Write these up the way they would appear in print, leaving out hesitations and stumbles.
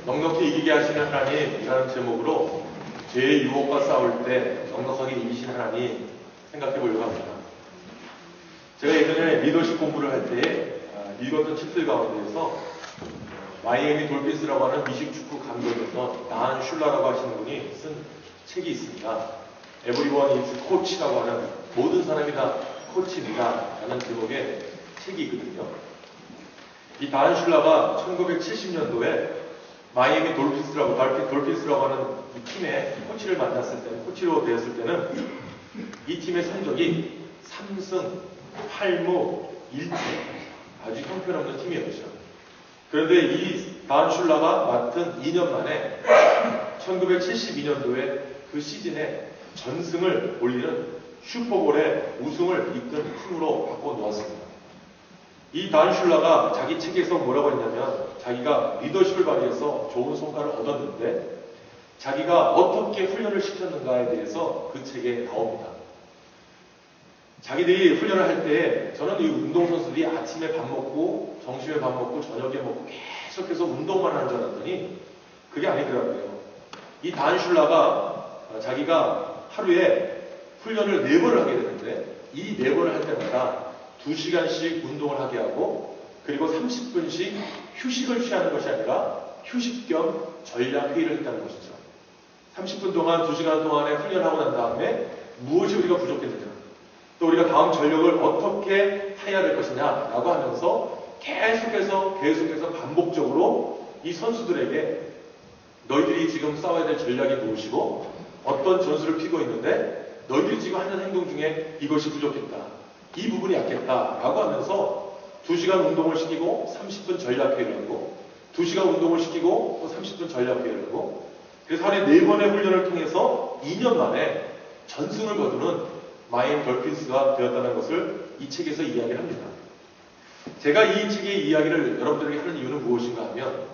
넉넉히 이기게 하시는 하나님이라는 제목으로 죄의 유혹과 싸울 때 넉넉하게 이기시는 하나님 생각해 보려고 합니다. 제가 예전에 리더십 공부를 할 때에 읽었던 책들 가운데에서 마이애미 돌핀스라고 하는 미식축구 감독이었던 단 슐라라고 하시는 분이 쓴 책이 있습니다. Everyone is Coach라고 하는 모든 사람이 다 코치입니다 라는 제목의 책이 있거든요. 이 단 슐라가 1970년도에 마이애미 돌핀스라고 하는 이 팀의 코치를 만났을 때는, 코치로 되었을 때는 이 팀의 성적이 3승 8무 1패 아주 형편없는 팀이었죠. 그런데 이 단 슐라가 맡은 2년 만에 1972년도에 그 시즌에 전승을 올리는 슈퍼볼의 우승을 이끈 팀으로 바꿔놓았습니다. 이 단 슐라가 자기 책에서 뭐라고 했냐면 자기가 리더십을 발휘해서 좋은 성과를 얻었는데 자기가 어떻게 훈련을 시켰는가에 대해서 그 책에 나옵니다. 자기들이 훈련을 할 때 저는 이 운동선수들이 아침에 밥 먹고 점심에 밥 먹고 저녁에 먹고 계속해서 운동만 하는 줄 알았더니 그게 아니더라고요. 이 단 슐라가 자기가 하루에 훈련을 4번을 하게 되는데 이 4번을 할 때마다 2시간씩 운동을 하게 하고 그리고 30분씩 휴식을 취하는 것이 아니라 휴식 겸 전략 회의를 했다는 것이죠. 30분 동안 2시간 동안에 훈련하고 난 다음에 무엇이 우리가 부족했느냐 또 우리가 다음 전력을 어떻게 해야 될 것이냐라고 하면서 계속해서 반복적으로 이 선수들에게 너희들이 지금 싸워야 될 전략이 무엇이고 어떤 전술을 피고 있는데 너희들이 지금 하는 행동 중에 이것이 부족했다. 이 부분이 약했다라고 하면서 2시간 운동을 시키고 30분 전략회의를 하고 2시간 운동을 시키고 또 30분 전략회의를 하고 그래서 하루에 4번의 훈련을 통해서 2년 만에 전승을 거두는 마이애미 돌핀스가 되었다는 것을 이 책에서 이야기를 합니다. 제가 이 책의 이야기를 여러분들에게 하는 이유는 무엇인가 하면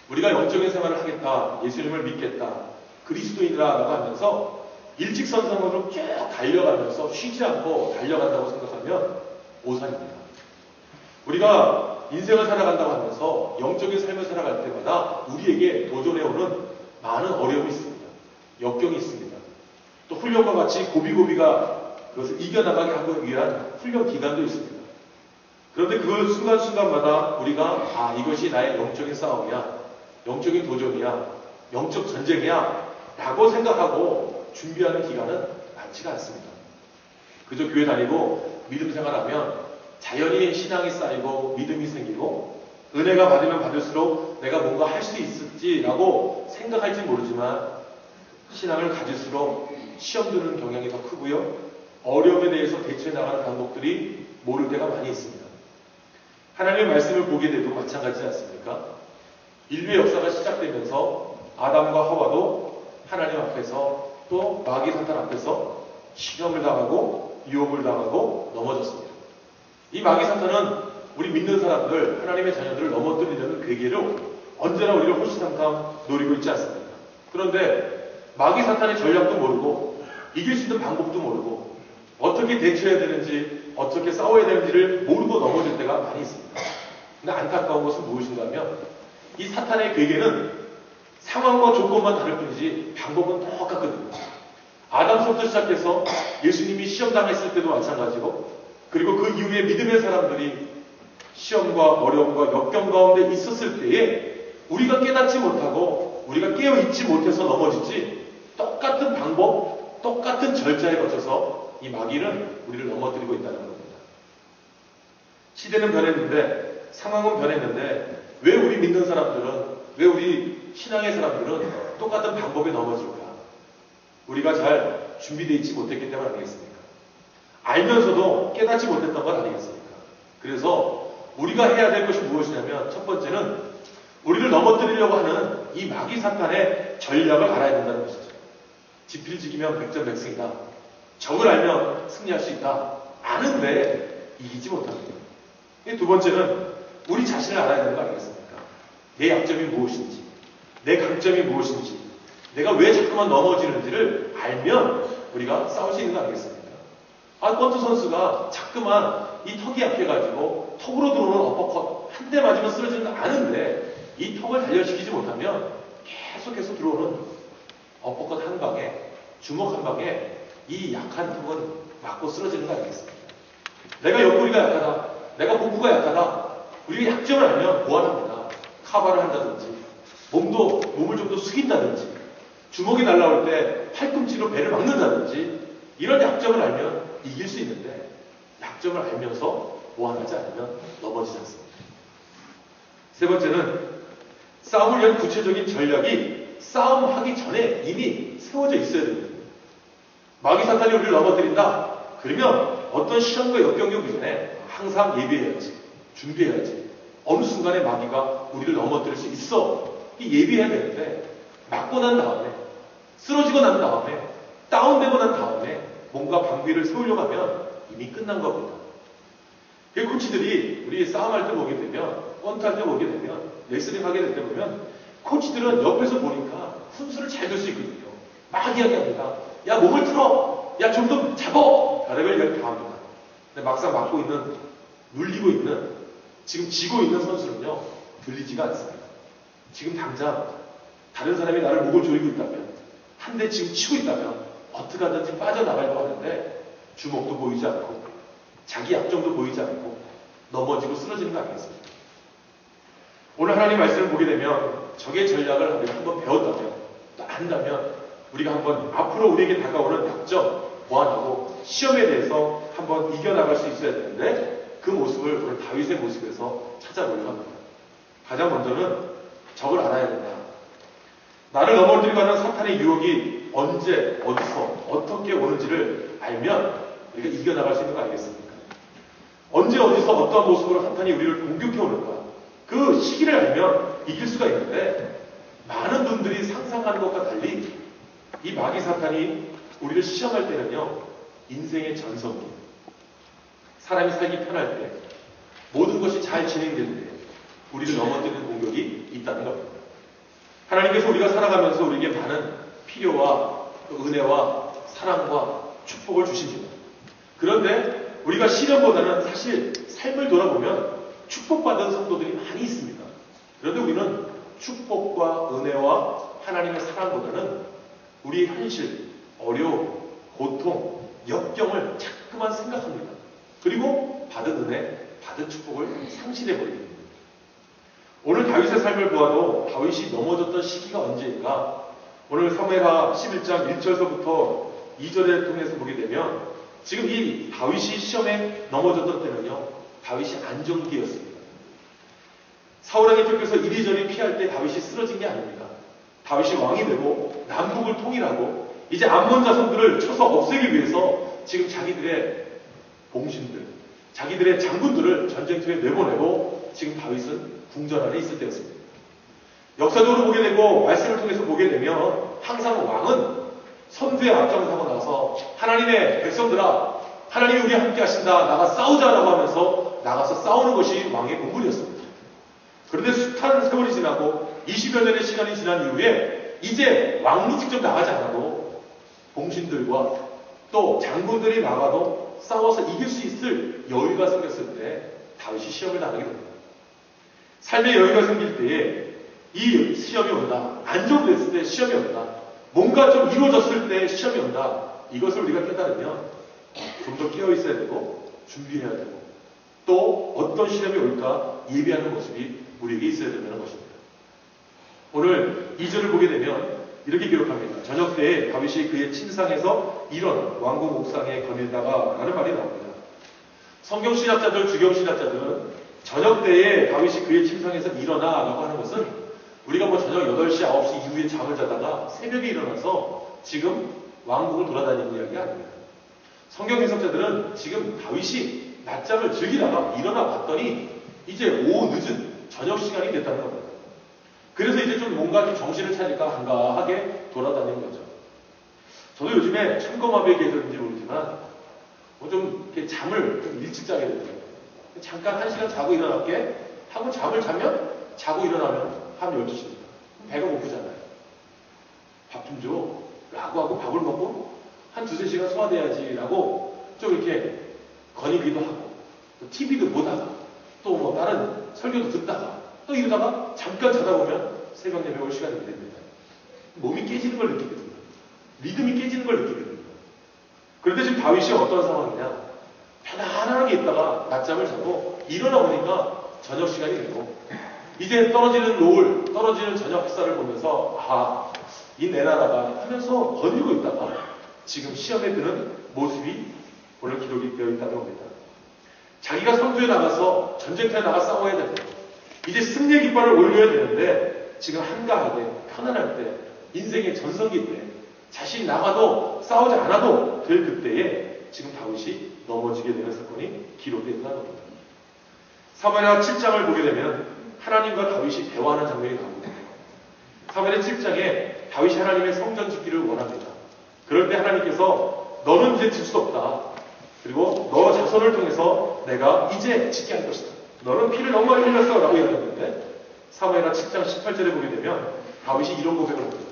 우리가 영적인 생활을 하겠다, 예수님을 믿겠다, 그리스도인이라고 하면서 일직선상으로 쭉 달려가면서 쉬지 않고 달려간다고 생각하면 오산입니다. 우리가 인생을 살아간다고 하면서 영적인 삶을 살아갈 때마다 우리에게 도전해오는 많은 어려움이 있습니다. 역경이 있습니다. 또 훈련과 같이 고비고비가 그것을 이겨나가게 하기 위한 훈련 기간도 있습니다. 그런데 그 순간순간마다 우리가 이것이 나의 영적인 싸움이야, 영적인 도전이야, 영적 전쟁이야 라고 생각하고 준비하는 기간은 많지가 않습니다. 그저 교회 다니고 믿음 생활하면 자연히 신앙이 쌓이고 믿음이 생기고 은혜가 받으면 받을수록 내가 뭔가 할 수 있을지라고 생각할지 모르지만 신앙을 가질수록 시험 드는 경향이 더 크고요. 어려움에 대해서 대처해 나가는 방법들이 모를 때가 많이 있습니다. 하나님의 말씀을 보게 돼도 마찬가지지 않습니까? 인류의 역사가 시작되면서 아담과 하와도 하나님 앞에서 또 마귀 사탄 앞에서 시험을 당하고 유혹을 당하고 넘어졌습니다. 이 마귀 사탄은 우리 믿는 사람들, 하나님의 자녀들을 넘어뜨리려는 괴계로 언제나 우리를 호시탐탐 노리고 있지 않습니까? 그런데 마귀 사탄의 전략도 모르고 이길 수 있는 방법도 모르고 어떻게 대처해야 되는지 어떻게 싸워야 되는지를 모르고 넘어질 때가 많이 있습니다. 근데 안타까운 것은 무엇인가 하면 이 사탄의 괴계는 상황과 조건만 다를 뿐이지 방법은 똑같거든요. 아담서부터 시작해서 예수님이 시험당했을 때도 마찬가지고 그리고 그 이후에 믿음의 사람들이 시험과 어려움과 역경 가운데 있었을 때에 우리가 깨닫지 못하고 우리가 깨어있지 못해서 넘어지지 똑같은 방법, 똑같은 절차에 거쳐서 이 마귀는 우리를 넘어뜨리고 있다는 겁니다. 시대는 변했는데 상황은 변했는데 왜 우리 믿는 사람들은 왜 우리 신앙의 사람들은 똑같은 방법에 넘어질까? 우리가 잘 준비되어 있지 못했기 때문 아니겠습니까? 알면서도 깨닫지 못했던 건 아니겠습니까? 그래서 우리가 해야 될 것이 무엇이냐면 첫 번째는 우리를 넘어뜨리려고 하는 이 마귀 사탄의 전략을 알아야 된다는 것이죠. 지필지기면 백전백승이다. 적을 알면 승리할 수 있다. 아는데 이기지 못합니다. 두 번째는 우리 자신을 알아야 되는 거 아니겠습니까? 내 약점이 무엇인지, 내 강점이 무엇인지, 내가 왜 자꾸만 넘어지는지를 알면 우리가 싸울 수 있는 거 아니겠습니까? 권투 선수가 자꾸만 이 턱이 약해가지고 턱으로 들어오는 어퍼컷 한 대 맞으면 쓰러지는 거 아는데 이 턱을 단련시키지 못하면 계속해서 들어오는 어퍼컷 한 방에, 주먹 한 방에 이 약한 턱은 맞고 쓰러지는 거 아니겠습니까? 내가 옆구리가 약하다, 내가 복부가 약하다, 우리가 약점을 알면 보완합니다. 카바를 한다든지, 몸을 좀 더 숙인다든지, 주먹이 날라올 때 팔꿈치로 배를 막는다든지, 이런 약점을 알면 이길 수 있는데, 약점을 알면서 보완하지 않으면 넘어지지 않습니다. 세 번째는 싸움을 위한 구체적인 전략이 싸움하기 전에 이미 세워져 있어야 됩니다. 마귀 사탄이 우리를 넘어뜨린다. 그러면 어떤 시험과 역경이 오기 전에 항상 예비해야지, 준비해야지. 어느 순간에 마귀가 우리를 넘어뜨릴 수 있어. 예비해야 되는데 맞고 난 다음에, 쓰러지고 난 다음에, 다운되고 난 다음에 뭔가 방비를 세우려고 하면 이미 끝난 겁니다. 그 코치들이 우리 싸움할 때 보게 되면, 권투할 때 보게 되면, 레슬링 하게 될 때 보면 코치들은 옆에서 보니까 훈수를 잘 들 수 있거든요. 막 이야기합니다. 야, 몸을 틀어! 야, 좀 더 잡어! 별의별 이야기 다 합니다. 근데 막상 맞고 있는, 눌리고 있는, 지금 지고 있는 선수는요, 들리지가 않습니다. 지금 당장 다른 사람이 나를 목을 조이고 있다면, 한 대 지금 치고 있다면 어떻게 하든지 빠져나가려고 하는데 주먹도 보이지 않고 자기 약점도 보이지 않고 넘어지고 쓰러지는 거 아니겠습니까? 오늘 하나님 말씀을 보게 되면 적의 전략을 우리가 한번 배웠다면, 또 안다면 우리가 한번 앞으로 우리에게 다가오는 약점 보완하고 시험에 대해서 한번 이겨나갈 수 있어야 되는데, 그 모습을 오늘 다윗의 모습에서 찾아보려고 합니다. 가장 먼저는 적을 알아야 된다. 나를 넘어뜨리고 하는 사탄의 유혹이 언제, 어디서, 어떻게 오는지를 알면 우리가 이겨나갈 수 있는 거 아니겠습니까? 언제, 어디서, 어떠한 모습으로 사탄이 우리를 공격해 오는가, 그 시기를 알면 이길 수가 있는데, 많은 분들이 상상하는 것과 달리 이 마귀 사탄이 우리를 시험할 때는요, 인생의 전성기, 사람이 살기 편할 때, 모든 것이 잘 진행될 때 우리를 넘어뜨리는 공격이 있다는 겁니다. 하나님께서 우리가 살아가면서 우리에게 많은 필요와 은혜와 사랑과 축복을 주십니다. 그런데 우리가 시련보다는 사실 삶을 돌아보면 축복받은 성도들이 많이 있습니다. 그런데 우리는 축복과 은혜와 하나님의 사랑보다는 우리의 현실, 어려움, 고통, 역경을 자꾸만 생각합니다. 그리고 받은 은혜, 받은 축복을 상실해버립니다. 오늘 다윗의 삶을 보아도 다윗이 넘어졌던 시기가 언제인가? 오늘 사무엘하 11장 1절서부터 2절을 통해서 보게 되면, 지금 이 다윗이 시험에 넘어졌던 때는요, 다윗이 안정기였습니다. 사울에게 쫓겨서 이리저리 피할 때 다윗이 쓰러진 게 아닙니다. 다윗이 왕이 되고 남북을 통일하고 이제 암몬 자손들을 쳐서 없애기 위해서 지금 자기들의 봉신들, 자기들의 장군들을 전쟁터에 내보내고 지금 다윗은 궁전 안에 있을 때였습니다. 역사적으로 보게 되고 말씀을 통해서 보게 되면 항상 왕은 선두에 앞장서고 나서 하나님의 백성들아, 하나님이 우리와 함께 하신다, 나가 싸우자라고 하면서 나가서 싸우는 것이 왕의 본분이었습니다. 그런데 숱한 세월이 지나고 20여 년의 시간이 지난 이후에 이제 왕이 직접 나가지 않아도 봉신들과 또 장군들이 나가도 싸워서 이길 수 있을 여유가 생겼을 때 다윗이 시험을 당하게 됩니다. 삶의 여유가 생길 때에 이 시험이 온다, 안정됐을 때 시험이 온다, 뭔가 좀 이루어졌을 때 시험이 온다, 이것을 우리가 깨달으면 좀 더 깨어 있어야 되고 준비해야 되고 또 어떤 시험이 올까 예비하는 모습이 우리에게 있어야 된다는 것입니다. 오늘 2절을 보게 되면 이렇게 기록합니다. 저녁 때에 다윗이 그의 침상에서 일어나 왕궁 옥상에 거닐다가 라는 말이 나옵니다. 성경 신학자들, 주경 신학자들은 저녁 때에 다윗이 그의 침상에서 일어나 라고 하는 것은 우리가 뭐 저녁 8시, 9시 이후에 잠을 자다가 새벽에 일어나서 지금 왕궁을 돌아다니는 이야기가 아닙니다. 성경 해석자들은 지금 다윗이 낮잠을 즐기다가 일어나 봤더니 이제 오후 늦은 저녁 시간이 됐다는 겁니다. 그래서 이제 좀 뭔가 좀 정신을 차릴까 한가하게 돌아다니는 거죠. 저도 요즘에 천검압에 계셨는지 모르지만 좀 이렇게 잠을 좀 일찍 자게 되더라고요. 잠깐 1시간 자고 일어날게 하고 잠을 자면 자고 일어나면 한 12시입니다. 배가 고프잖아요. 밥 좀 줘 라고 하고 밥을 먹고 한 2-3시간 소화돼야지 라고 좀 이렇게 거니기도 하고 또 TV도 보다가 또 뭐 다른 설교도 듣다가 또 이러다가 잠깐 자다 보면 새벽 예배 올 시간이 됩니다. 몸이 깨지는 걸 느끼게 됩니다. 리듬이 깨지는 걸 느끼게 됩니다. 그런데 지금 다윗이 어떤 상황이냐? 편안하게 있다가 낮잠을 자고 일어나 보니까 저녁 시간이 되고 이제 떨어지는 노을, 떨어지는 저녁 햇살을 보면서 이 내 나라가 하면서 번지고 있다가 지금 시험에 드는 모습이 오늘 기록이 되어 있다는 겁니다. 자기가 선두에 나가서 전쟁터에 나가 싸워야 됩니다. 이제 승리의 깃발을 올려야 되는데 지금 한가하게 편안할 때 인생의 전성기 때 자신이 나가도 싸우지 않아도 될 그때에 지금 다윗이 넘어지게 되는 사건이 기록되어 있다는 겁니다. 사무엘하 7장을 보게 되면 하나님과 다윗이 대화하는 장면이 나옵니다. 사무엘하 7장에 다윗이 하나님의 성전 짓기를 원합니다. 그럴 때 하나님께서 너는 이제 질 수 없다. 그리고 너 자손을 통해서 내가 이제 짓게 할 것이다. 너는 피를 너무 많이 흘렸어 라고 이야기했는데 사무엘하 7장 18절에 보게 되면 다윗이 이런 고백을 합니다.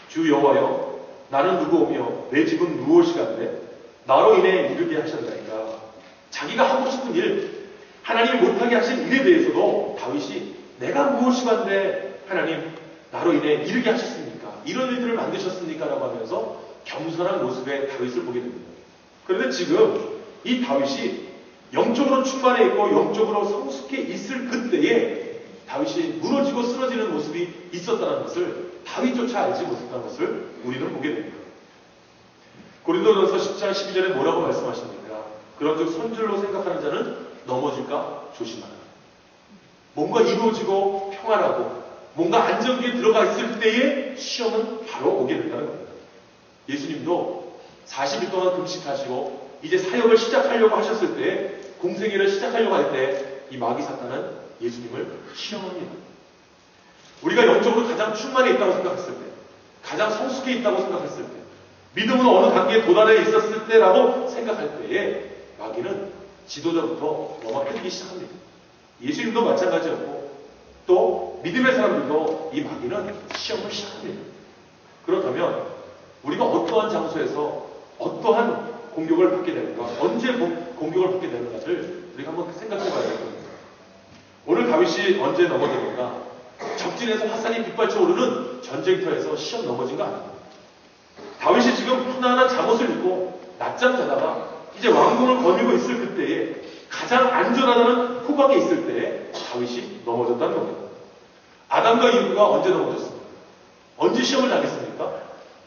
주 여호와여 나는 누구오며 내 집은 무엇이간데 나로 인해 이르게 하셨나이까. 자기가 하고 싶은 일, 하나님이 못하게 하신 일에 대해서도 다윗이 내가 무엇이간데 하나님 나로 인해 이르게 하셨습니까? 이런 일들을 만드셨습니까? 라고 하면서 겸손한 모습의 다윗을 보게 됩니다. 그런데 지금 이 다윗이 영적으로 충만해 있고 영적으로 성숙해 있을 그때에 다윗이 무너지고 쓰러지는 모습이 있었다는 것을 다윗조차 알지 못했다는 것을 우리는 보게 됩니다. 고린도전서 10장 12절에 뭐라고 말씀하십니까? 그런즉 손줄로 생각하는 자는 넘어질까 조심하라. 뭔가 이루어지고 평안하고 뭔가 안정기에 들어가 있을 때에 시험은 바로 오게 된다는 겁니다. 예수님도 40일 동안 금식하시고 이제 사역을 시작하려고 하셨을 때 공생애를 시작하려고 할 때 이 마귀 사탄은 예수님을 시험합니다. 우리가 영적으로 가장 충만해 있다고 생각했을 때, 가장 성숙해 있다고 생각했을 때, 믿음은 어느 단계에 도달해 있었을 때라고 생각할 때에 마귀는 지도자부터 넘어뜨리기 시작합니다. 예수님도 마찬가지였고 또 믿음의 사람들도 이 마귀는 시험을 시작합니다. 그렇다면 우리가 어떠한 장소에서 어떠한 공격을 받게 되는가, 언제 공격을 받게 되는가를 우리가 한번 생각해 봐야 될 겁니다. 오늘 다윗이 언제 넘어졌는가? 적진에서 화살이 빗발쳐 오르는 전쟁터에서 시험 넘어진 거 아닙니다. 다윗이 지금 편안한 잠옷을 입고 낮잠 자다가 이제 왕궁을 거닐고 있을 그때에 가장 안전하다는 후각에 있을 때에 다윗이 넘어졌다는 겁니다. 아담과 이브가 언제 넘어졌습니까? 언제 시험을 당했습니까?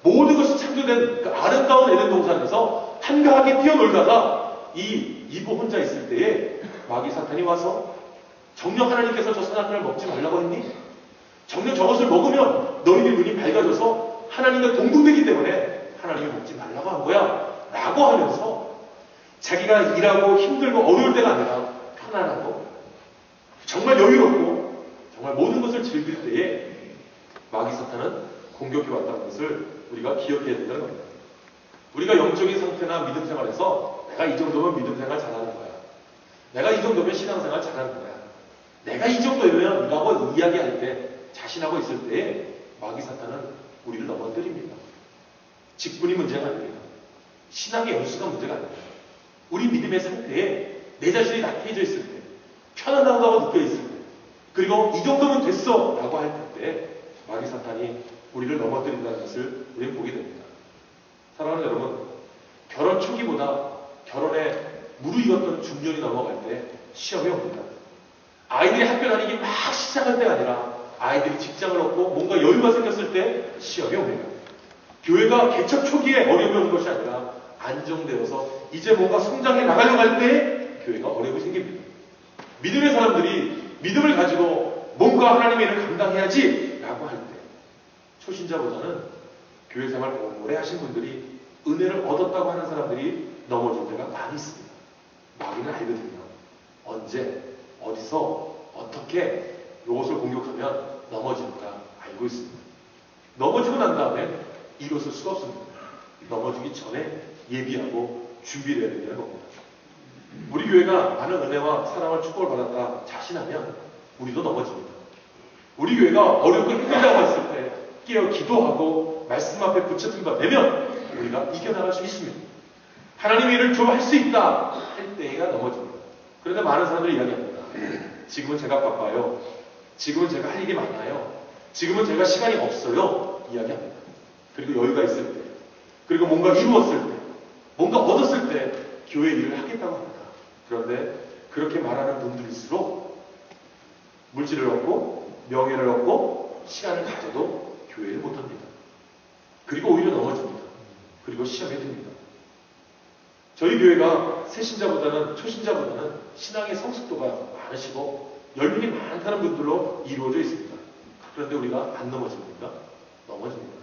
모든 것이 창조된 그 아름다운 에덴 동산에서 한가하게 뛰어놀다가 이 이브 혼자 있을 때에 마귀 사탄이 와서 정녕 하나님께서 저 선악과를 먹지 말라고 했니? 정녕 저것을 먹으면 너희들 눈이 밝아져서 하나님과 동등되기 때문에 하나님이 먹지 말라고 한 거야 라고 하면서 자기가 일하고 힘들고 어려울 때가 아니라 편안하고 정말 여유롭고 정말 모든 것을 즐길 때에 마귀 사탄은 공격해 왔다는 것을 우리가 기억해야 된다는 겁니다. 우리가 영적인 상태나 믿음 생활에서 내가 이 정도면 믿음 생활 잘하는 거야. 내가 이 정도면 신앙생활 잘하는 거야. 내가 이 정도면 라고 이야기할 때 자신하고 있을 때에 마귀 사탄은 우리를 넘어뜨립니다. 직분이 문제가 아닙니다. 신앙의 연수가 문제가 아닙니다. 우리 믿음의 상태에 내 자신이 나태해져 있을 때, 편안하다고 느껴 있을 때, 그리고 이 정도면 됐어 라고 할 때 마귀 사탄이 우리를 넘어뜨린다는 것을 우리는 보게 됩니다. 사랑하는 여러분, 결혼 초기보다 결혼에 무르익었던 중년이 넘어갈 때 시험이 옵니다. 아이들이 학교 다니기 막 시작할 때가 아니라 아이들이 직장을 얻고 뭔가 여유가 생겼을 때 시험이 옵니다. 교회가 개척 초기에 어려움이 오는 것이 아니라 안정되어서 이제 뭔가 성장해 나가려고 할 때 교회가 어려움이 생깁니다. 믿음의 사람들이 믿음을 가지고 뭔가 하나님의 일을 감당해야지 라고 할 때 초신자보다는 교회 생활 오래 하신 분들이 은혜를 얻었다고 하는 사람들이 넘어질 때가 많이 있습니다. 마귀는 알거든요. 언제, 어디서, 어떻게 이것을 공격하면 넘어질까 알고 있습니다. 넘어지고 난 다음에 일어설 수가 없습니다. 넘어지기 전에 예비하고 준비를 해야 된다는 겁니다. 우리 교회가 많은 은혜와 사랑을 축복을 받았다 자신하면 우리도 넘어집니다. 우리 교회가 어렵고 힘들다고 했을 때 깨어 기도하고 말씀 앞에 붙여든가 되면 우리가 이겨나갈 수 있습니다. 하나님의 일을 좀 할 수 있다 할 때가 넘어집니다. 그런데 많은 사람들이 이야기합니다. 지금은 제가 바빠요. 지금은 제가 할 일이 많아요. 지금은 제가 시간이 없어요. 이야기합니다. 그리고 여유가 있을 때, 그리고 뭔가 이루었을 때, 뭔가 얻었을 때 교회 일을 하겠다고 합니다. 그런데 그렇게 말하는 분들일수록 물질을 얻고 명예를 얻고 시간을 가져도 교회를 못합니다. 그리고 오히려 넘어집니다. 그리고 시험에 듭니다. 저희 교회가 새신자보다는 초신자보다는 신앙의 성숙도가 많으시고 열심이 많다는 분들로 이루어져 있습니다. 그런데 우리가 안 넘어집니까? 넘어집니다.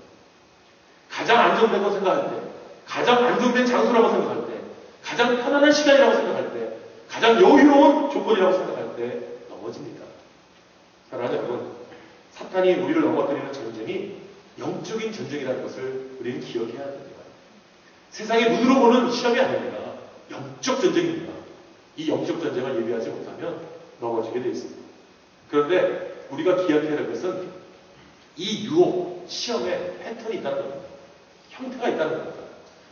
가장 안정되고 생각할 때, 가장 안정된 장소라고 생각할 때, 가장 편안한 시간이라고 생각할 때, 가장 여유로운 조건이라고 생각할 때 넘어집니다. 사랑하는 여러분, 사탄이 우리를 넘어뜨리는 전쟁이 영적인 전쟁이라는 것을 우리는 기억해야 합니다. 세상의 눈으로 보는 시험이 아닙니다. 영적 전쟁입니다. 이 영적 전쟁을 예비하지 못하면 넘어지게 되어 있습니다. 그런데 우리가 기억해야 할 것은 이 유혹, 시험에 패턴이 있다는 겁니다. 형태가 있다는 겁니다.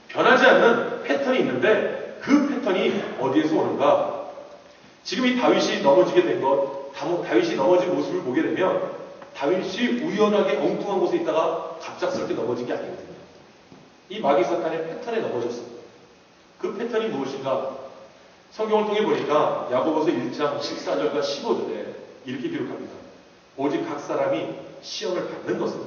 변하지 않는 패턴이 있는데 그 패턴이 어디에서 오는가? 지금 이 다윗이 넘어지게 된 것, 다윗이 넘어진 모습을 보게 되면 다윗이 우연하게 엉뚱한 곳에 있다가 갑작스럽게 넘어진 게 아니거든요. 이 마귀 사탄의 패턴에 넘어졌습니다. 그 패턴이 무엇인가? 성경을 통해 보니까 야고보서 1장 14절과 15절에 이렇게 기록합니다. 오직 각 사람이 시험을 받는 것은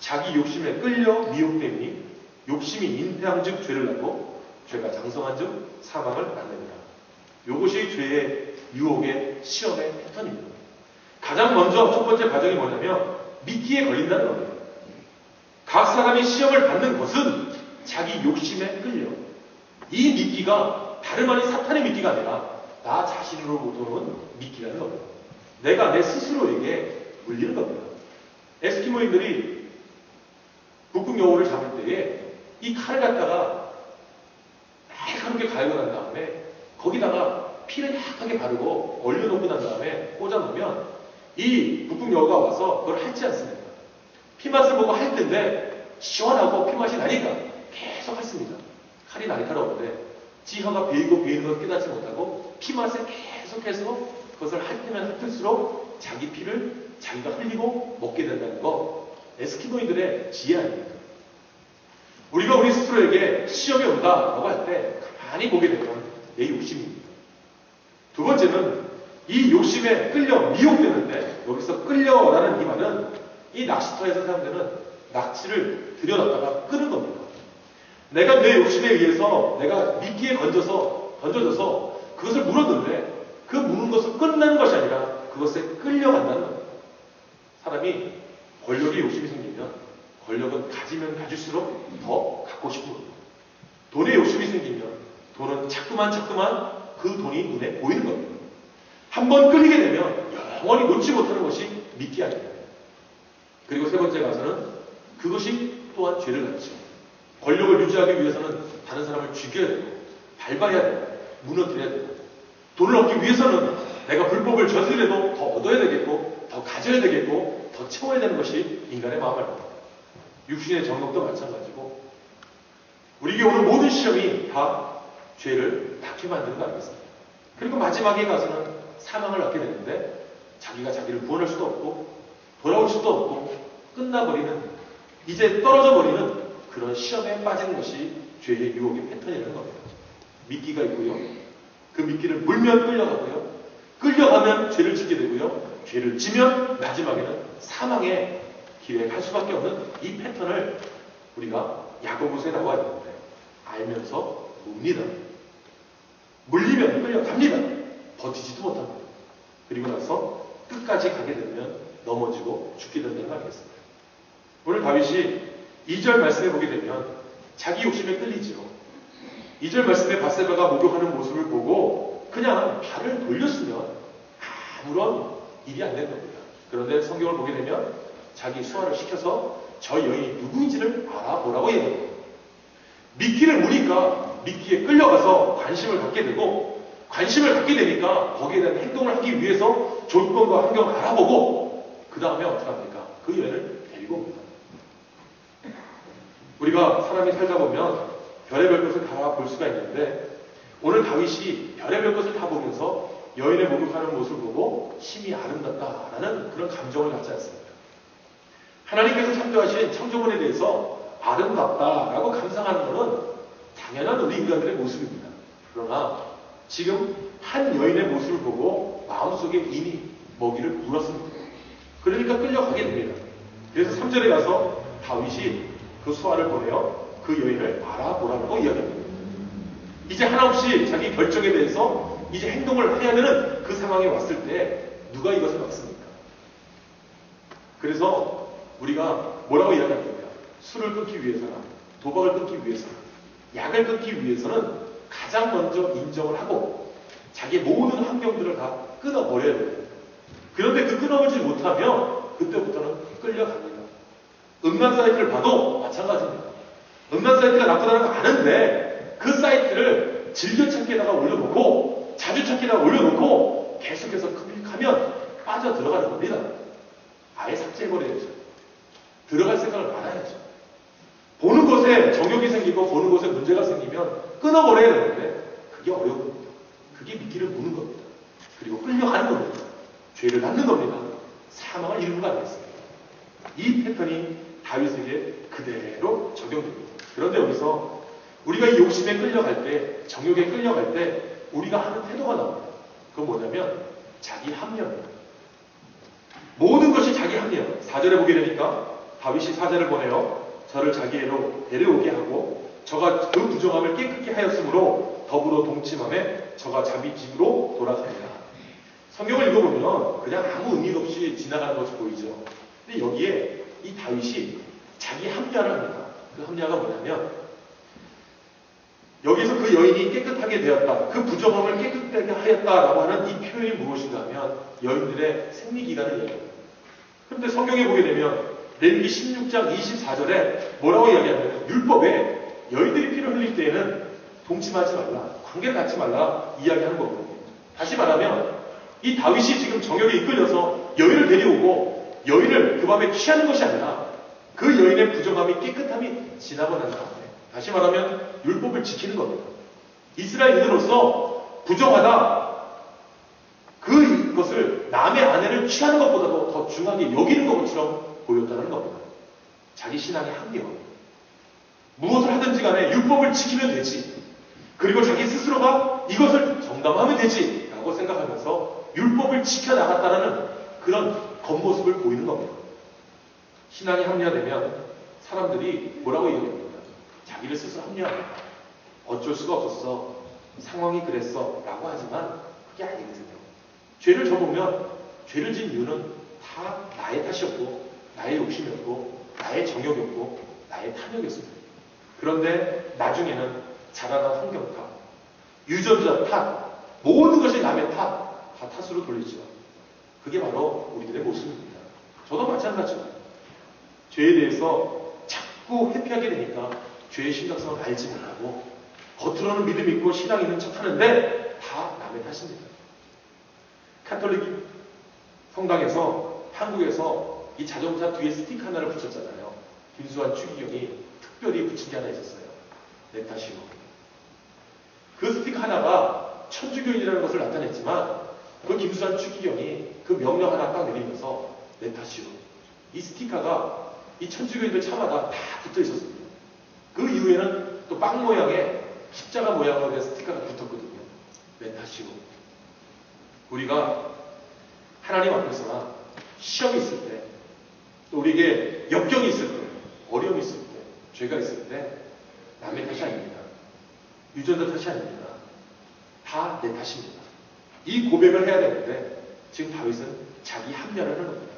자기 욕심에 끌려 미혹되니 욕심이 잉태한즉 죄를 낳고 죄가 장성한즉 사망을 낳느니라. 이것이 죄의 유혹의 시험의 패턴입니다. 가장 먼저 첫 번째 과정이 뭐냐면 미끼에 걸린다는 겁니다. 각 사람이 시험을 받는 것은 자기 욕심에 끌려. 이 미끼가 다름 아닌 사탄의 미끼가 아니라 나 자신으로부터 온 미끼라는 겁니다. 내가 내 스스로에게 물리는 겁니다. 에스키모인들이 북극 여우를 잡을 때에 이 칼을 갖다가 날카롭게 갈고 난 다음에 거기다가 피를 약하게 바르고 얼려놓고 난 다음에 꽂아놓으면 이 북극 여우가 와서 그걸 핥지 않습니다. 피맛을 보고 핥 텐데 시원하고 피맛이 나니까 계속 핥습니다. 칼이 날카로운데 지혀가 베이고 베이는 걸 깨닫지 못하고 피맛을 계속해서 그것을 핥으면 핥을수록 자기 피를 자기가 흘리고 먹게 된다는 거 에스키모인들의 지혜 아닙니까? 우리가 우리 스스로에게 시험이 온다라고 할 때 가만히 보게 되면 내 욕심입니다. 두 번째는 이 욕심에 끌려 미혹되는데 여기서 끌려라는 이 말은 이 낚시터에서 사용되는 낚시를 들여놨다가 끄는 겁니다. 내가 내 욕심에 의해서 내가 미끼에 던져져서 그것을 물었는데 그 무는 것을 끝나는 것이 아니라 그것에 끌려간다는 겁니다. 사람이 권력에 욕심이 생기면 권력은 가지면 가질수록 더 갖고 싶은 겁니다. 돈에 욕심이 생기면 돈은 자꾸만 그 돈이 눈에 보이는 겁니다. 한번 끌리게 되면 영원히 놓지 못하는 것이 미끼 아닙니다. 그리고 세 번째 가서는 그것이 또한 죄를 낳죠. 권력을 유지하기 위해서는 다른 사람을 죽여야 되고 밟아야 되고 무너뜨려야 되고 돈을 얻기 위해서는 내가 불법을 저지르도 더 얻어야 되겠고 더 가져야 되겠고 더 채워야 되는 것이 인간의 마음입니다. 육신의 정욕도 마찬가지고 우리에게 오는 모든 시험이 다 죄를 낳게 만드는 거 아니겠습니까? 그리고 마지막에 가서는 사망을 낳게 되는데 자기가 자기를 구원할 수도 없고 돌아올 수도 없고 끝나버리는 이제 떨어져 버리는 그런 시험에 빠지는 것이 죄의 유혹의 패턴이라는 겁니다. 미끼가 있고요. 그 미끼를 물면 끌려가고요. 끌려가면 죄를 짓게 되고요. 죄를 지면 마지막에는 사망의 길에 갈 수밖에 없는 이 패턴을 우리가 야고보서에 나와 있는데 알면서 뭡니다. 물리면 끌려갑니다. 버티지도 못합니다. 그리고 나서 끝까지 가게 되면 넘어지고 죽게 된다는 거 아니겠습니까? 오늘 다윗이 2절 말씀에 보게 되면 자기 욕심에 끌리죠. 2절 말씀에 밧세바가 목욕하는 모습을 보고 그냥 발을 돌렸으면 아무런 일이 안 된 겁니다. 그런데 성경을 보게 되면 자기 수하를 시켜서 저 여인이 누구인지를 알아보라고 얘기합니다. 미끼를 무니까 미끼에 끌려가서 관심을 갖게 되고 관심을 갖게 되니까 거기에 대한 행동을 하기 위해서 조건과 환경을 알아보고 그 다음에 어떻게 합니까? 그 여인을 데리고 옵니다. 우리가 사람이 살다 보면 별의별 것을 다 볼 수가 있는데 오늘 다윗이 별의별 것을 다 보면서 여인의 목욕하는 모습을 보고 심히 아름답다라는 그런 감정을 갖지 않습니다. 하나님께서 창조하신 창조물에 대해서 아름답다라고 감상하는 것은 당연한 우리 인간들의 모습입니다. 그러나 지금 한 여인의 모습을 보고 마음속에 이미 먹이를 물었습니다. 그러니까 끌려가게 됩니다. 그래서 3절에 가서 다윗이 그 수하를 보내어 그 여인을 알아보라고 이야기합니다. 이제 한없이 자기 결정에 대해서 이제 행동을 해야 되는 그 상황에 왔을 때 누가 이것을 막습니까? 그래서 우리가 뭐라고 이야기합니까? 술을 끊기 위해서나 도박을 끊기 위해서나 약을 끊기 위해서는 가장 먼저 인정을 하고 자기의 모든 환경들을 다 끊어버려야 돼요. 그런데 그 끊어버리지 못하면 그때부터는 끌려갑니다. 음란 사이트를 봐도 마찬가지입니다. 음란 사이트가 나쁘다는 거 아는데 그 사이트를 즐겨찾기에다가 올려놓고 자주 찾기에다가 올려놓고 계속해서 클릭하면 빠져들어가는 겁니다. 아예 삭제해버려야죠. 들어갈 생각을 말아야죠. 보는 것에 정욕이 생기고 보는 것에 문제가 생기면 끊어버려야 되는데 그게 어려운 겁니다. 그게 미끼를 무는 겁니다. 그리고 끌려가는 겁니다. 죄를 낳는 겁니다. 사망을 이루는 거 아니겠습니까? 이 패턴이 다윗에게 그대로 적용됩니다. 그런데 여기서 우리가 이 욕심에 끌려갈 때, 정욕에 끌려갈 때 우리가 하는 태도가 나옵니다. 그건 뭐냐면 자기 합리화입니다. 모든 것이 자기 합리화. 4절에 보게 되니까 다윗이 사자를 보내어 저를 자기애로 데려오게 하고 저가 그 부정함을 깨끗게 하였으므로 더불어 동침함에 저가 자기 집으로 돌아가니라. 성경을 읽어보면 그냥 아무 의미 없이 지나가는 것이 보이죠. 근데 여기에 이 다윗이 자기 합리화를 합니다. 그 합리화가 뭐냐면 여기서 그 여인이 깨끗하게 되었다. 그 부정함을 깨끗하게 하였다라고 하는 이 표현이 무엇인가 하면 여인들의 생리기간을 얘기합니다. 그런데 성경에 보게 되면 레위기 16장 24절에 뭐라고 이야기하냐면 율법에 여인들이 피를 흘릴 때에는 동침하지 말라, 관계를 갖지 말라 이야기하는 거거든요. 다시 말하면 이 다윗이 지금 정욕에 이끌려서 여인을 데려오고 여인을 그 밤에 취하는 것이 아니라 그 여인의 부정함이 깨끗함이 지나고 난 다음에 다시 말하면 율법을 지키는 겁니다. 이스라엘인으로서 부정하다 그것을 남의 아내를 취하는 것보다도 더 중하게 여기는 것처럼 보였다는 겁니다. 자기 신앙의 합리화. 무엇을 하든지 간에 율법을 지키면 되지. 그리고 자기 스스로가 이것을 정당하면 되지 라고 생각하면서 율법을 지켜나갔다는 그런 겉모습을 보이는 겁니다. 신앙이 합리화되면 사람들이 뭐라고 얘기합니까? 자기를 스스로 합리화합니다. 어쩔 수가 없었어. 상황이 그랬어. 라고 하지만 그게 아니거든요. 죄를 져보면 죄를 진 이유는 다 나의 탓이었고 나의 욕심이었고 나의 정욕이었고 나의 탐욕이었습니다. 그런데 나중에는 자라난 환경 탓, 유전자 탓, 모든 것이 남의 탓, 다 탓으로 돌리죠. 그게 바로 우리들의 모습입니다. 저도 마찬가지입니다. 죄에 대해서 자꾸 회피하게 되니까 죄의 심각성을 알지 못하고 겉으로는 믿음 있고 신앙 있는 척 하는데 다 남의 탓입니다. 카톨릭 성당에서 한국에서 이 자동차 뒤에 스티커 하나를 붙였잖아요. 김수환 추기경이 특별히 붙인 게 하나 있었어요. 내 탓이요. 그 스티커 하나가 천주교인이라는 것을 나타냈지만 그 김수환 추기경이 그 명령 하나 딱 내리면서 내 탓이요. 이 스티커가 이 천주교인들 차마다 다 붙어 있었습니다. 그 이후에는 또 빵 모양의 십자가 모양으로 된 스티커가 붙었거든요. 내 탓이요. 우리가 하나님 앞에서나 시험이 있을 때, 또 우리에게 역경이 있을 때, 어려움이 있을 때, 죄가 있을 때 남의 탓이 아닙니다. 유전자 탓이 아닙니다. 다 내 탓입니다. 이 고백을 해야 되는데 지금 다윗은 자기 합리화를 하는 겁니다.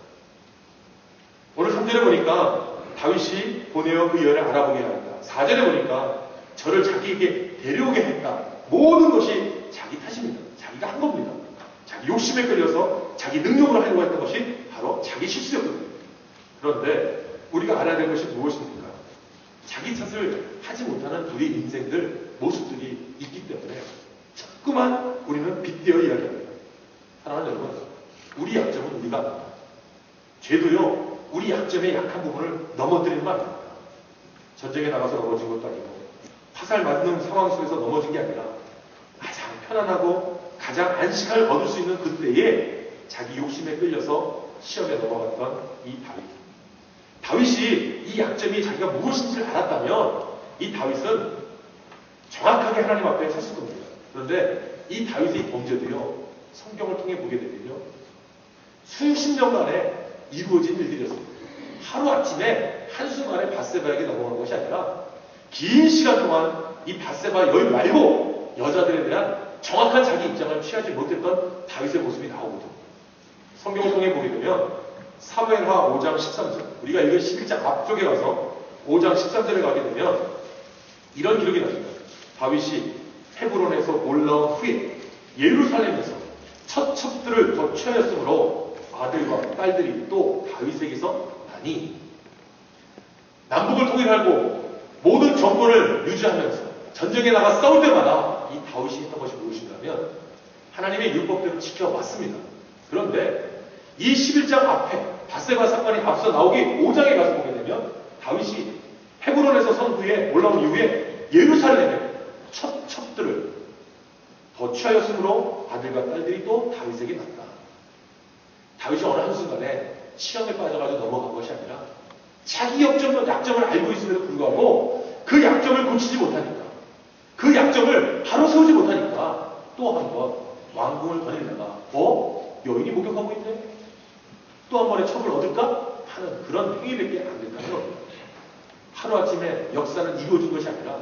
오늘 3절에 보니까 다윗이 보내어 그 여인을 알아보게 하였다. 4절에 보니까 저를 자기에게 데려오게 했다. 모든 것이 자기 탓입니다. 자기가 한 겁니다. 자기 욕심에 끌려서 자기 능력으로 하려고 했던 것이 바로 자기 실수였거든요. 그런데 우리가 알아야 될 것이 무엇입니까? 자기 탓을 하지 못하는 우리 인생들 모습들이 있기 때문에 자꾸만 우리는 빗대어 이야기합니다. 사랑하는 여러분, 우리 약점은 우리가 압니다. 죄도요, 우리 약점의 약한 부분을 넘어뜨리는 거 아닙니다. 전쟁에 나가서 넘어진 것도 아니고 화살 맞는 상황 속에서 넘어진 게 아니라 편안하고 가장 안식을 얻을 수 있는 그때에 자기 욕심에 끌려서 시험에 넘어갔던 이 다윗. 다윗이 이 약점이 자기가 무엇인지를 알았다면 이 다윗은 정확하게 하나님 앞에 섰을 겁니다. 그런데 이 다윗의 범죄도요, 성경을 통해 보게 되면요, 수십 년간에 이루어진 일들이었습니다. 하루아침에 한순간에 밧세바에게 넘어간 것이 아니라 긴 시간 동안 이 밧세바 여인 말고 여자들에 대한 정확한 자기 입장을 취하지 못했던 다윗의 모습이 나오거든요. 성경을 통해 보게 되면 사무엘하 5장 13절, 우리가 읽은 11장 앞쪽에 가서 5장 13절에 가게 되면 이런 기록이 납니다. 다윗이 헤브론에서 올라온 후에 예루살렘에서 첫 첩들을 더 취하였으므로 아들과 딸들이 또 다윗에게서 나니, 남북을 통일하고 모든 정권을 유지하면서 전쟁에 나가 싸울 때마다 이 다윗이 했던 것이 무엇인가면 하나님의 율법대로 지켜왔습니다. 그런데 이 11장 앞에 밧세바 사건이 앞서 나오기 5장에 가서 보게 되면 다윗이 헤브론에서 선 후에 올라온 이후에 예루살렘에 첫 첩들을 더 취하였으므로 아들과 딸들이 또 다윗에게 났다. 다윗이 어느 한순간에 시험에 빠져가지고 넘어간 것이 아니라 자기 약점을 알고 있음에도 불구하고 그 약점을 고치지 못하니까, 그 약점을 바로 세우지 못하니까 또 한 번 왕궁을 거닐다가 여인이 목욕하고 있네? 또 한 번의 첩을 얻을까? 하는 그런 행위밖에 안 된다는 겁니다. 하루아침에 역사는 이루어진 것이 아니라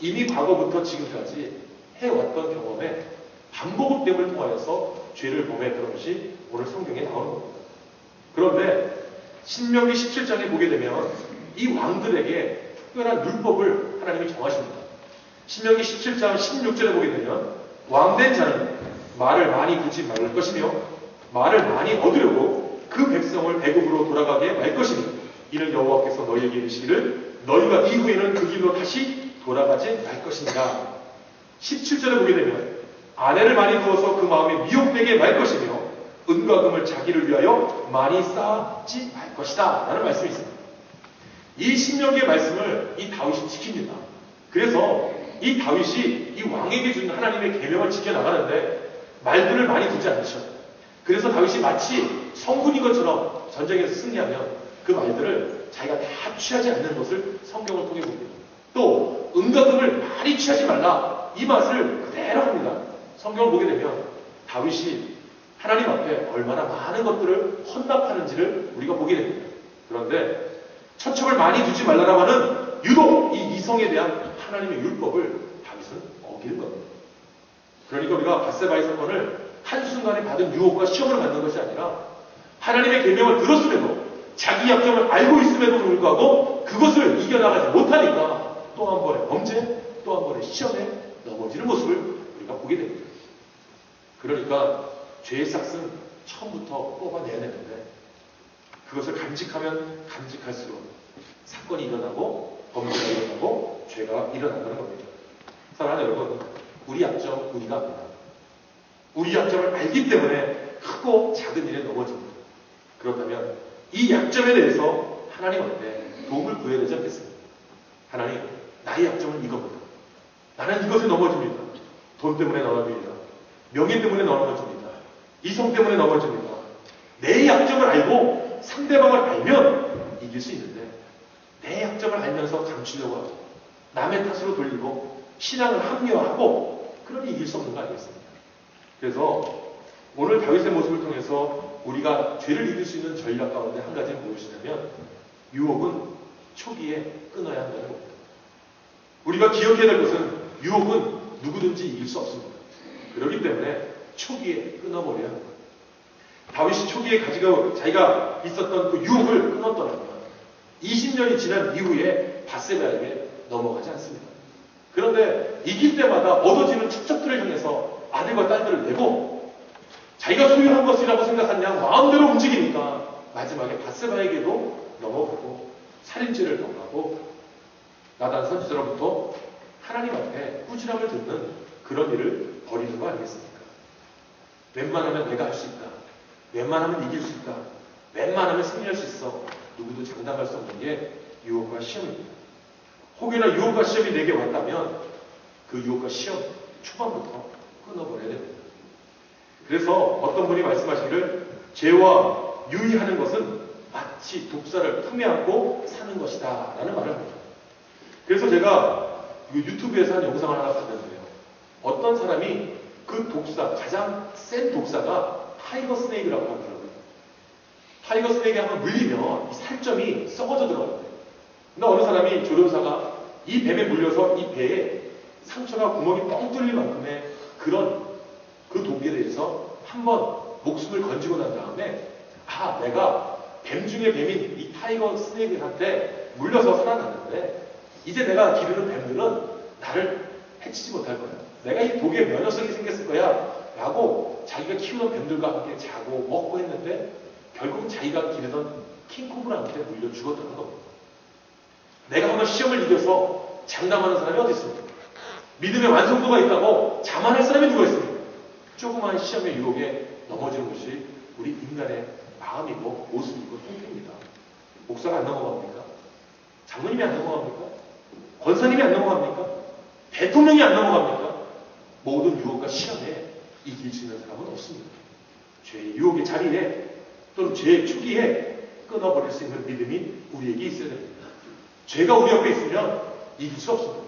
이미 과거부터 지금까지 해왔던 경험에 반복됨을 통하여서 죄를 범했던 것이 오늘 성경에 나오는 겁니다. 그런데 신명기 17장에 보게 되면 이 왕들에게 특별한 율법을 하나님이 정하십니다. 신명기 17장 16절에 보게 되면 왕된 자는 말을 많이 굳지 말을 것이며 말을 많이 얻으려고 그 백성을 애굽으로 돌아가게 말 것이니 이는 여호와께서 너희에게 이르시기를 너희가 이후에는 그 길로 다시 돌아가지 말 것이니라. 17절에 보게 되면 아내를 많이 두어서 그 마음에 미혹되게 말 것이며 은과 금을 자기를 위하여 많이 쌓지 말 것이다 라는 말씀이 있습니다. 이 신명기의 말씀을 이 다윗이 지킵니다. 그래서 이 다윗이 이 왕에게 준 하나님의 계명을 지켜나가는데 말들을 많이 두지 않으셔. 그래서 다윗이 마치 성군인 것처럼 전쟁에서 승리하면 그 말들을 자기가 다 취하지 않는 것을 성경을 통해 봅니다. 또 은과 금을 많이 취하지 말라, 이 맛을 그대로 합니다. 성경을 보게 되면 다윗이 하나님 앞에 얼마나 많은 것들을 헌납하는지를 우리가 보게 됩니다. 그런데 처첩을 많이 두지 말라라고 하는 유독 이 이성에 대한 하나님의 율법을 다윗은 어기는 겁니다. 그러니까 우리가 밧세바의 사건을 한순간에 받은 유혹과 시험을 받는 것이 아니라 하나님의 계명을 들었음에도 자기 약점을 알고 있음에도 불구하고 그것을 이겨나가지 못하니까 또 한 번의 범죄, 또 한 번의 시험에 넘어지는 모습을 우리가 보게 됩니다. 그러니까 죄의 싹은 처음부터 뽑아내야 되는데 그것을 간직하면 간직할수록 사건이 일어나고 범죄가 일어나고 죄가 일어나는 겁니다. 사랑하는 여러분, 우리 약점 우리가 압니다. 우리 약점을 알기 때문에 크고 작은 일에 넘어집니다. 그렇다면 이 약점에 대해서 하나님 앞에 도움을 구해야 되지 않겠습니까? 하나님, 나의 약점은 이겁니다. 나는 이것에 넘어집니다. 돈 때문에 넘어집니다. 명예 때문에 넘어집니다. 이성 때문에 넘어집니다. 내 약점을 알고 상대방을 알면 이길 수 있는데 내 약점을 알면서 감추려고 하고 남의 탓으로 돌리고 신앙을 합리화하고 그러니 이길 수 없는 거 아니겠습니까? 그래서 오늘 다윗의 모습을 통해서 우리가 죄를 이길 수 있는 전략 가운데 한 가지는 무엇이냐면 유혹은 초기에 끊어야 한다는 겁니다. 우리가 기억해야 될 것은 유혹은 누구든지 이길 수 없습니다. 그렇기 때문에 초기에 끊어버려야 합니다. 다윗이 초기에 자기가 있었던 그 유혹을 끊었더라면 20년이 지난 이후에 밧세바에게 넘어가지 않습니다. 그런데 이길 때마다 얻어지는 축적들을 향해서 아들과 딸들을 내고 자기가 소유한 것이라고 생각한 양 마음대로 움직이니까 마지막에 밧세바에게도 넘어가고 살인죄를 범하고 나단 선지자로부터 하나님 앞에 꾸지람을 듣는 그런 일을 벌이는 거 아니겠습니까? 웬만하면 내가 할 수 있다. 웬만하면 이길 수 있다. 웬만하면 승리할 수 있어. 누구도 장담할 수 없는 게 유혹과 시험입니다. 혹여나 유혹과 시험이 내게 왔다면 그 유혹과 시험 초반부터 끊어버려야 됩니다. 그래서 어떤 분이 말씀하시기를 죄와 유의하는 것은 마치 독사를 품에 안고 사는 것이다 라는 말을 합니다. 그래서 제가 유튜브에서 한 영상을 하나 봤는데요. 어떤 사람이 그 독사, 가장 센 독사가 타이거 스네이크라고 하더라고요. 타이거 스네이크에 한번 물리면 이 살점이 썩어져 들어가요. 근데 어느 사람이 조련사가 이 뱀에 물려서 이 배에 상처가 구멍이 뻥 뚫릴 만큼의 그런 그 독에 대해서 한번 목숨을 건지고 난 다음에 내가 뱀 중에 뱀인 이 타이거 스네이크한테 물려서 살아났는데 이제 내가 기르는 뱀들은 나를 해치지 못할 거야. 내가 이 독에 면역성이 생겼을 거야 라고 자기가 키우는 뱀들과 함께 자고 먹고 했는데 결국 자기가 기르던 킹코브라한테 물려 죽었다는 겁니다. 내가 한번 시험을 이겨서 장담하는 사람이 어디 있습니까? 믿음의 완성도가 있다고 자만할 사람이 누가 있습니까? 조그마한 시험의 유혹에 넘어지는 것이 우리 인간의 마음이고 모습이고 통태입니다. 목사가 안 넘어갑니까? 장로님이 안 넘어갑니까? 권사님이 안 넘어갑니까? 대통령이 안 넘어갑니까? 모든 유혹과 시험에 이길 수 있는 사람은 없습니다. 죄의 유혹의 자리에 또는 죄의 초기에 끊어버릴 수 있는 믿음이 우리에게 있어야 됩니다. 죄가 우리 옆에 있으면 이길 수 없습니다.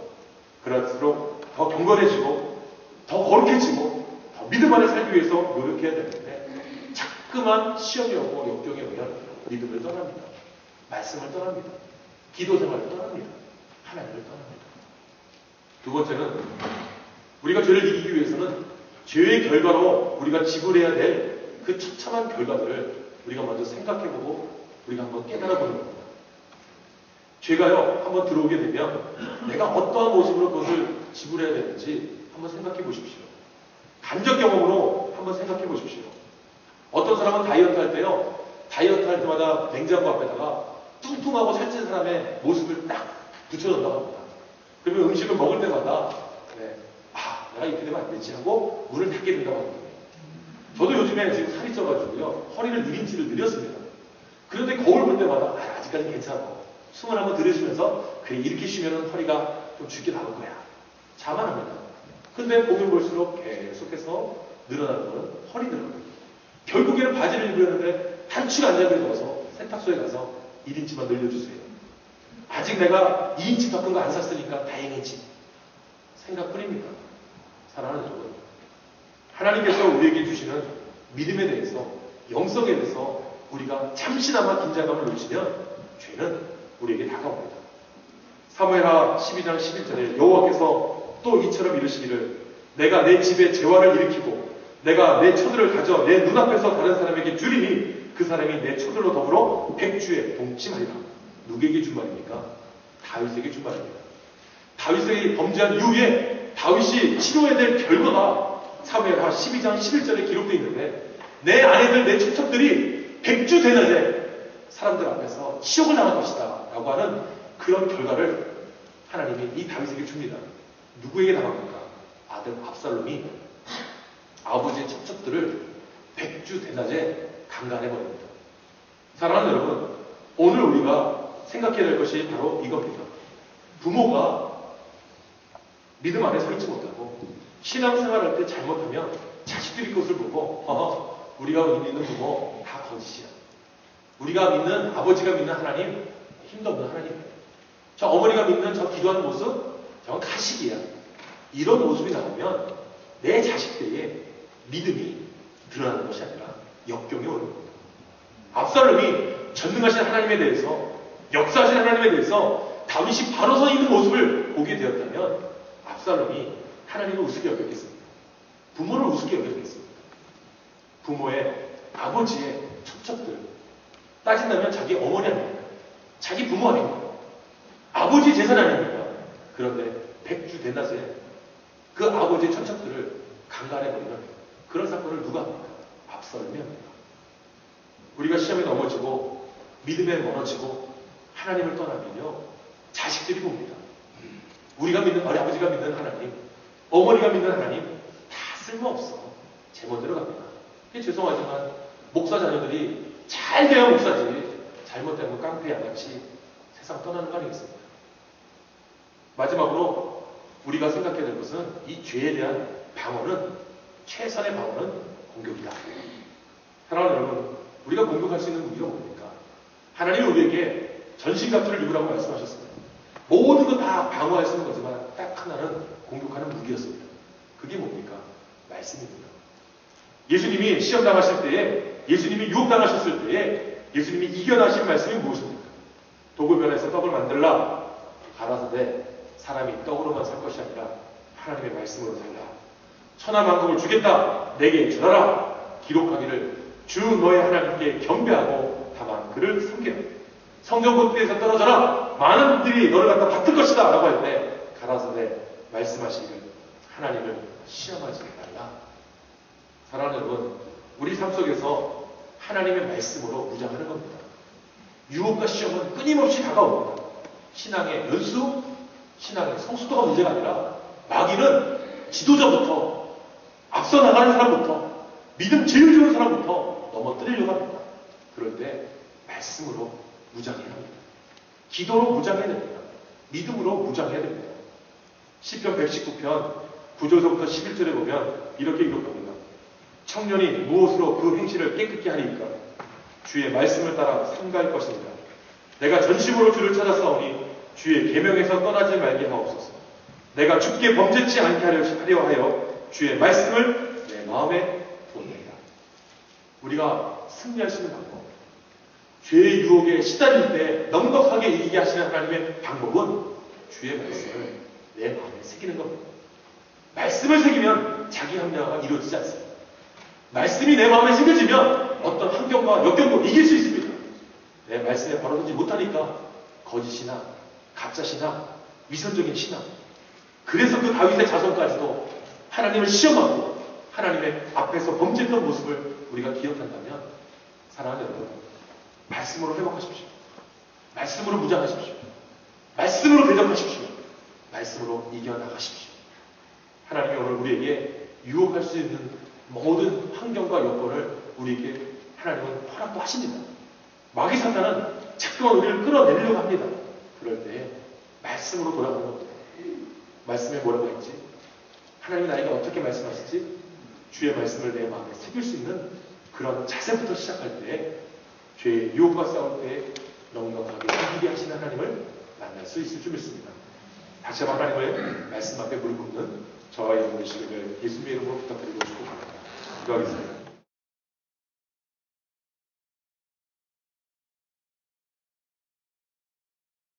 그럴수록 더 경건해지고 더 거룩해지고 더 믿음 안에 살기 위해서 노력해야 되는데 자꾸만 시험이 오고 역경이 오면 믿음을 떠납니다. 말씀을 떠납니다. 기도 생활을 떠납니다. 하나님을 떠납니다. 두 번째는 우리가 죄를 이기기 위해서는 죄의 결과로 우리가 지불해야 될 그 처참한 결과들을 우리가 먼저 생각해보고 우리가 한번 깨달아보는 겁니다. 죄가요, 한번 들어오게 되면 내가 어떠한 모습으로 그것을 지불해야 되는지 한번 생각해 보십시오. 간접 경험으로 한번 생각해 보십시오. 어떤 사람은 다이어트 할 때요, 다이어트 할 때마다 냉장고 앞에다가 뚱뚱하고 살찐 사람의 모습을 딱 붙여놓는다고 합니다. 그러면 음식을 먹을 때마다 내가 이렇게 되면 안 되지 하고 문을 닫게 된다고 합니다. 저도 요즘에 지금 살이 쪄가지고요, 허리를 1인치를 늘렸습니다. 그런데 거울 볼 때마다 아직까지 괜찮아. 숨을 한번 들이쉬면서 그래, 이렇게 쉬면 허리가 좀 죽게 나올 거야. 자만합니다. 근데 보면 볼수록 계속해서 늘어나는 거는 허리 늘어납니다. 결국에는 바지를 입으려는데 단추가 안 잡혀서 세탁소에 가서 1인치만 늘려주세요. 아직 내가 2인치 더 큰 거 안 샀으니까 다행이지. 생각뿐입니다. 사랑하는 여러분, 하나님께서 우리에게 주시는 믿음에 대해서, 영성에 대해서 우리가 잠시나마 긴장감을 놓치면 죄는 우리에게 다가옵니다. 사무엘하 12장 11절에 여호와께서 또 이처럼 이르시기를 내가 내 집에 재화를 일으키고 내가 내 처들을 가져 내 눈앞에서 다른 사람에게 주리니 그 사람이 내 처들로 더불어 백주에 동침하리라. 누구에게 준 말입니까? 다윗에게 준 말입니다. 다윗이 범죄한 이후에 다윗이 치러야 될 결과가 사무엘하 12장 11절에 기록되어 있는데 내 아내들, 내 친척들이 백주 대낮에 사람들 앞에서 치욕을 당할 것이다 라고 하는 그런 결과를 하나님이 이 다윗에게 줍니다. 누구에게 당합니까? 아들 압살롬이 아버지의 첩첩들을 백주 대낮에 강간해버립니다. 사랑하는 여러분, 오늘 우리가 생각해야 될 것이 바로 이겁니다. 부모가 믿음 안에 서 있지 못하고 신앙생활할 때 잘못하면 자식들이 그것을 보고 우리가 믿는 부모 다 거짓이야. 우리가 믿는 아버지가 믿는 하나님 힘도 없는 하나님. 저 어머니가 믿는 저 기도하는 모습 저건 가식이야. 이런 모습이 나오면 내 자식들의 믿음이 드러나는 것이 아니라 역경이 오는 겁니다. 압살롬이 전능하신 하나님에 대해서 역사하신 하나님에 대해서 다윗이 바로 서 있는 모습을 보게 되었다면 압살롬이 하나님을 우습게 여겼겠습니다. 부모를 우습게 여겼겠습니다. 부모의 아버지의 첩첩들 따진다면 자기 어머니 아닙니까? 자기 부모 아닙니까? 아버지 재산 아닙니까? 그런데 백주 대낮에 그 아버지의 첩첩들을 강간해버리는 그런 사건을 누가 합니까? 압살롬이 합니다. 우리가 시험에 넘어지고 믿음에 멀어지고 하나님을 떠나면요 자식들이 봅니다. 우리가 믿는 우리 아버지가 믿는 하나님, 어머니가 믿는 하나님 다 쓸모없어. 제멋대로 갑니다. 죄송하지만 목사 자녀들이 잘 돼야 목사지 잘못되면 깡패 양같이 세상 떠나는 거 아니겠습니까? 마지막으로 우리가 생각해야 될 것은 이 죄에 대한 방어는 최선의 방어는 공격이다. 사랑하는 여러분, 우리가 공격할 수 있는 무기가 뭡니까? 하나님이 우리에게 전신갑주를 입으라고 말씀하셨습니다. 모든 거 다 방어할 수 있는 거지만 딱 하나는 공격하는 무기였습니다. 그게 뭡니까? 말씀입니다. 예수님이 시험 당하실 때에, 예수님이 유혹 당하셨을 때에 예수님이 이겨나신 말씀이 무엇입니까? 도구변에서 떡을 만들라. 가라사대 사람이 떡으로만 살 것이 아니라 하나님의 말씀으로 살라. 천하만국을 주겠다. 내게 전하라. 기록하기를 주 너의 하나님께 경배하고 다만 그를 섬기라. 성전 꼭대기에서 떨어져라. 많은 분들이 너를 갖다 받을 것이다. 라고 할 때 가라사대 말씀하시기를 하나님을 시험하지 말라. 사랑하는 여러분, 우리 삶 속에서 하나님의 말씀으로 무장하는 겁니다. 유혹과 시험은 끊임없이 다가옵니다. 신앙의 연수, 신앙의 성숙도가 문제가 아니라 마귀는 지도자부터 앞서 나가는 사람부터 믿음 제일 좋은 사람부터 넘어뜨리려고 합니다. 그럴 때 말씀으로 무장해야 합니다. 기도로 무장해야 됩니다. 믿음으로 무장해야 됩니다. 시편 119편 9절서부터 11절에 보면 이렇게 기록합니다. 청년이 무엇으로 그 행실을 깨끗게 하리이까? 주의 말씀을 따라 삼가할 것입니다. 내가 전심으로 주를 찾아싸우니 주의 계명에서 떠나지 말게 하옵소서. 내가 주께 범죄치 않게 하려 하여 주의 말씀을 내 마음에 두었나이다. 우리가 승리할 수 있는 방법, 죄의 유혹에 시달릴 때 넉넉하게 이기게 하시는 하나님의 방법은 주의 말씀을 내 마음에 새기는 겁니다. 말씀을 새기면 자기 합리화가 이루어지지 않습니다. 말씀이 내 마음에 새겨지면 어떤 환경과 역경도 이길 수 있습니다. 내 말씀에 바로서지 못하니까 거짓이나 가짜시나 위선적인 신앙, 그래서 그 다윗의 자손까지도 하나님을 시험하고 하나님의 앞에서 범죄했던 모습을 우리가 기억한다면 사랑하는 여러분, 말씀으로 회복하십시오. 말씀으로 무장하십시오. 말씀으로 대적하십시오. 말씀으로 이겨나가십시오. 하나님이 오늘 우리에게 유혹할 수 있는 모든 환경과 여건을 우리에게 하나님은 허락도 하십니다. 마귀 사탄은 자꾸만 우리를 끌어내리려고 합니다. 그럴 때 말씀으로 돌아가는 겁니다. 말씀에 뭐라고 했지? 하나님이 나에게 어떻게 말씀하시지? 주의 말씀을 내 마음에 새길 수 있는 그런 자세부터 시작할 때 죄의 유혹과 싸울 때 넉넉하게 이기게 하시는 하나님을 만날 수 있을 줄 믿습니다. 다시 한번 하나님의 말씀 앞에 무릎 꿇는 저와 여러분 되시기를 예수님의 이름으로 부탁드리고 축복합니다. 기도하겠습니다.